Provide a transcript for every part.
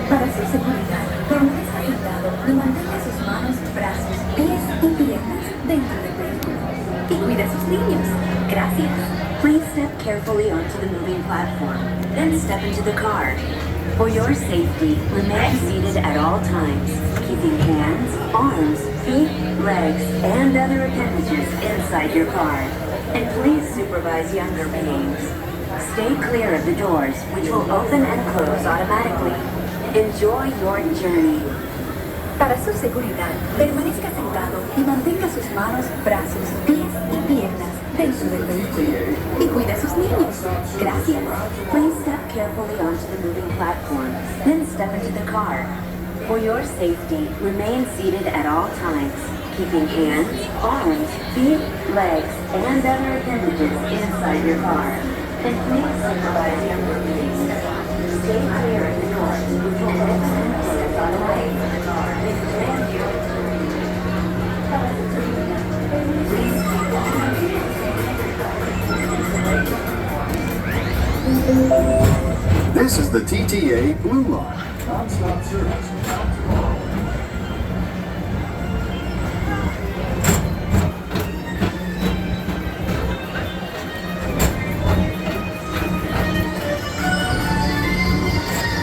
Para su seguridad, permanezca sentado y mantenga sus manos, brazos, pies y piernas dentro del vehículo. Y cuide a sus niños. Gracias. Please step carefully onto the moving platform, then step into the car. For your safety, remain seated at all times, keeping hands, arms, feet, legs, and other appendages inside your car. And please supervise younger beings. Stay clear of the doors, which will open and close automatically. Enjoy your journey. Para su seguridad, permanezca sentado y mantenga sus manos, brazos, pies y piernas dentro del vehículo. Y cuide a sus niños. Gracias. Please step carefully onto the moving platform, then step into the car. For your safety, remain seated at all times, keeping hands, arms, feet, legs, and other appendages inside your car. And please supervise younger beings. Stay clear of the doors, which will open and close on the way for the car. Please keep This is the TTA Blue Line. Non-stop service.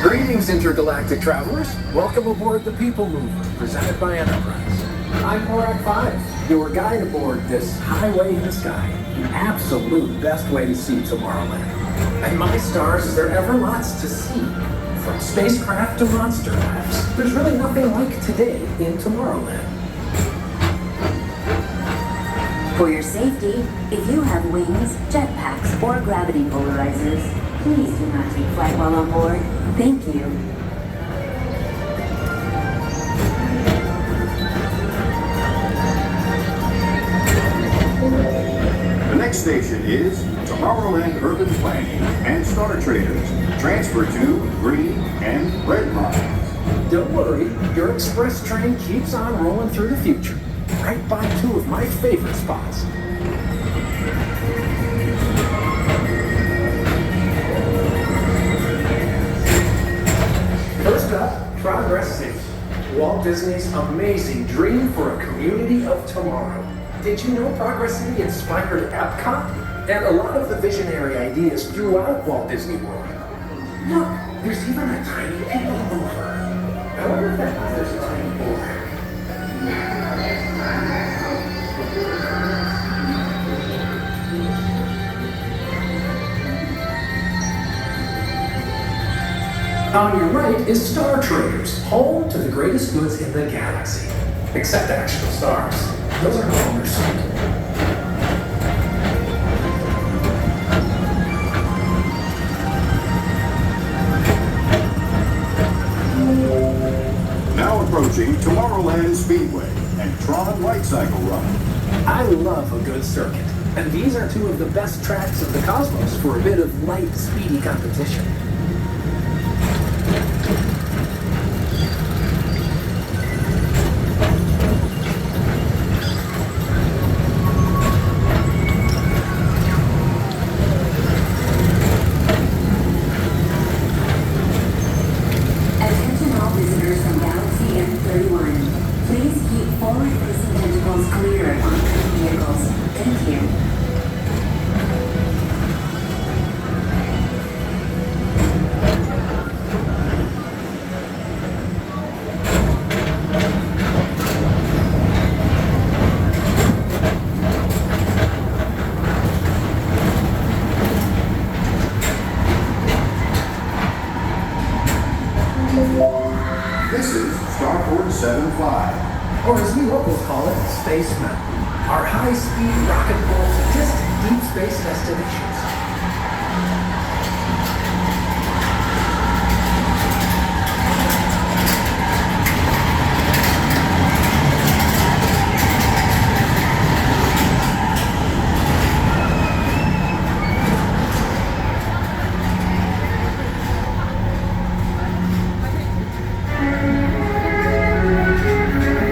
Greetings, intergalactic travelers. Welcome aboard the Peoplemover, presented by Enterprise. I'm Korak 5, your guide aboard this highway in the sky, the absolute best way to see Tomorrowland. And my stars, is there ever lots to see? From spacecraft to monster labs, there's really nothing like today in Tomorrowland. For your safety, if you have wings, jetpacks, or gravity polarizers, please do not take flight while on board. Thank you. The next station is Tomorrowland Urban Planning and Star Traders. Transfer to green and red lines. Don't worry, your express train keeps on rolling through the future, right by two of my favorite spots. First up, Progress City, Walt Disney's amazing dream for a community of tomorrow. Did you know Progress City inspired Epcot? And a lot of the visionary ideas throughout Walt Disney World. Look, there's even a tiny Peoplemover. I wonder if that means there's a tiny board. On your right is Star Traders, home to the greatest goods in the galaxy. Except actual stars. Those are no longer sold. Now approaching Tomorrowland Speedway and Tron Light Cycle Run. I love a good circuit, and these are two of the best tracks of the cosmos for a bit of light, speedy competition. Attention all visitors from Galaxy M31. Please keep forward-facing tentacles clear of oncoming vehicles. Thank you. high-speed rocket roll to distant deep space destinations.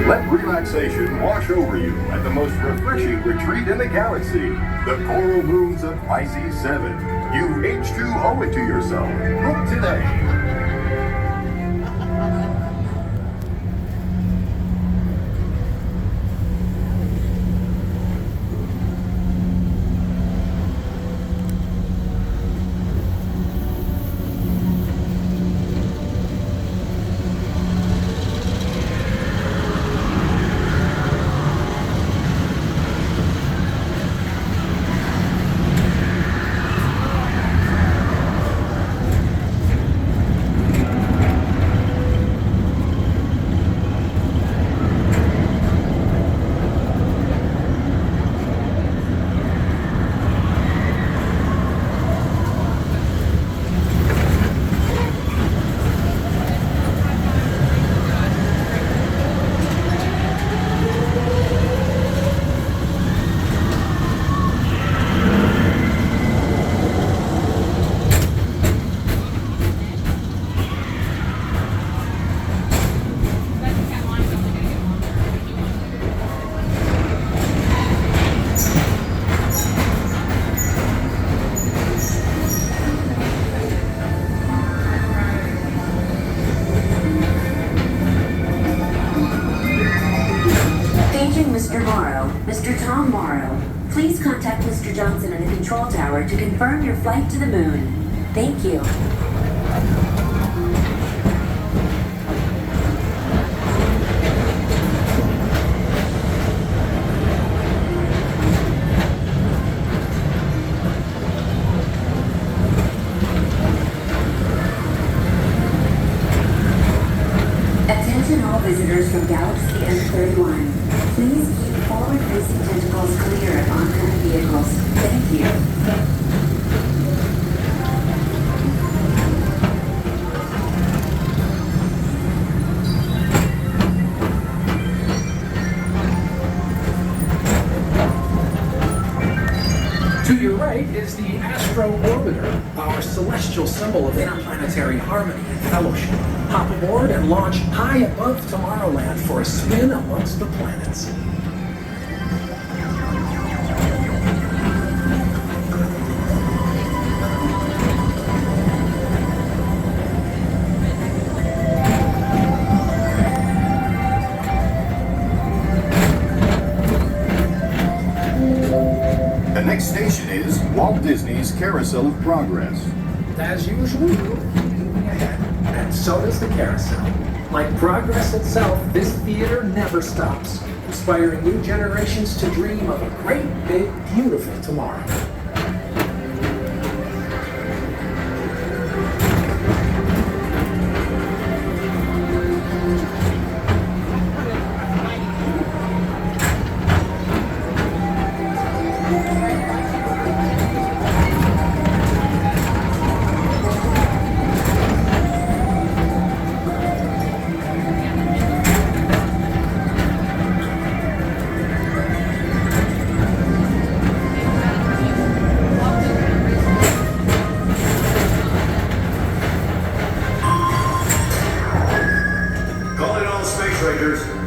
Let relaxation wash over you at the most refreshing retreat in the galaxy, the coral moons of Pisces 7. You H2O it to yourself. Book today. Mr. Tom Morrow, please contact Mr. Johnson in the control tower to confirm your flight to the moon. Thank you. Attention all visitors from Galaxy M31. Please keep forward-facing tentacles clear of oncoming vehicles. Thank you. To your right is the Astro Orbiter, our celestial symbol of interplanetary harmony and fellowship. Hop aboard and launch high above Tomorrowland for a spin amongst the planets. The next station is Walt Disney's Carousel of Progress. As usual, moving ahead, and so does the carousel. Like progress itself, this theater never stops, inspiring new generations to dream of a great, big, beautiful tomorrow.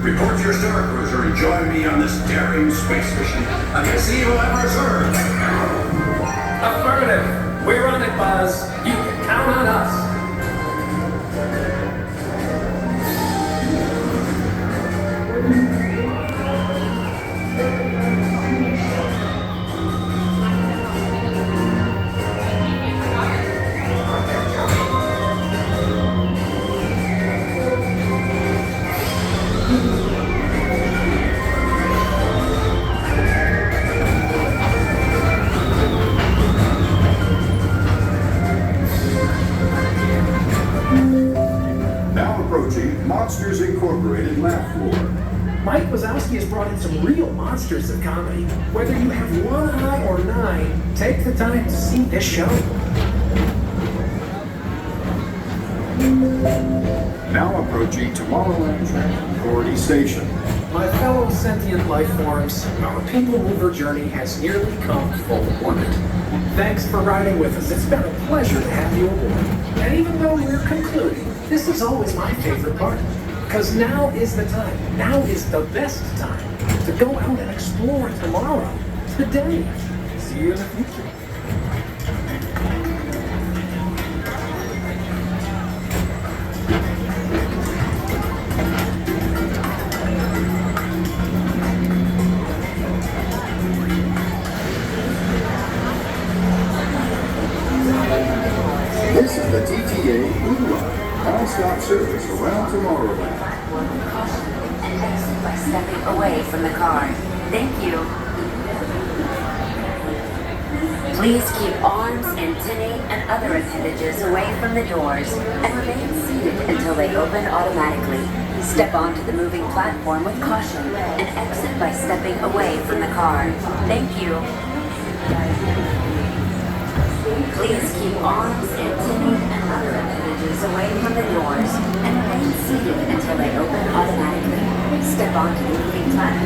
Report to your star cruiser and join me on this daring space mission against the evil Emperor's Herd. Affirmative. We're on it, Buzz. You can count on us. Monsters Incorporated lab floor. Mike Wazowski has brought in some real monsters. monsters of comedy. Whether you have one eye or nine, take the time to see this show. Now approaching Tomorrowland Transportation Station. My fellow sentient life forms, our Peoplemover journey has nearly come full orbit. Thanks for riding with us. It's been a pleasure to have you aboard. And even though we're concluding, this is always my favorite part. Because now is the time, now is the best time to go out and explore tomorrow, today. See you in the future. This is the TTA Blue Line, non-stop service around Tomorrowland. And exit by stepping away from the car. Thank you. Please keep arms, antennae, and other appendages away from the doors and remain seated until they open automatically. Step onto the moving platform with caution and exit by stepping away from the car. Thank you. Please keep arms, antennae, and other appendages away from the doors and remain seated until they open automatically. Step onto the moving platform.